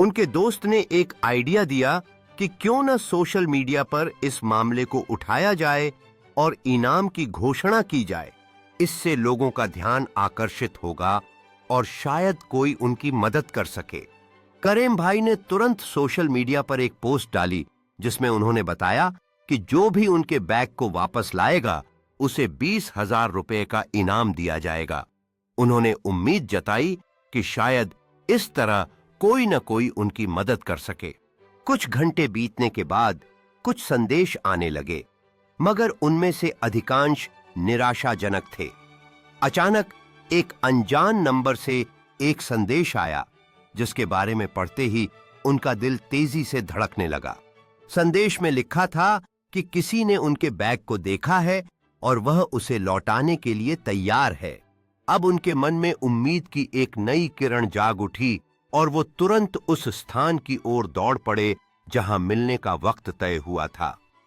उनके दोस्त ने एक आइडिया दिया कि क्यों न सोशल मीडिया पर इस मामले को उठाया जाए और इनाम की घोषणा की जाए। इससे लोगों का ध्यान आकर्षित होगा और शायद कोई उनकी मदद कर सके। करीम भाई ने तुरंत सोशल मीडिया पर एक पोस्ट डाली जिसमें उन्होंने बताया कि जो भी उनके बैग को वापस लाएगा उसे 20,000 रुपए का इनाम दिया जाएगा। उन्होंने उम्मीद जताई कि शायद इस तरह कोई न कोई उनकी मदद कर सके। कुछ घंटे बीतने के बाद कुछ संदेश आने लगे, मगर उनमें से अधिकांश निराशाजनक थे। अचानक एक अनजान नंबर से एक संदेश आया जिसके बारे में पढ़ते ही उनका दिल तेजी से धड़कने लगा। संदेश में लिखा था कि किसी ने उनके बैग को देखा है और वह उसे लौटाने के लिए तैयार है। अब उनके मन में उम्मीद की एक नई किरण जाग उठी और वो तुरंत उस स्थान की ओर दौड़ पड़े जहां मिलने का वक्त तय हुआ था।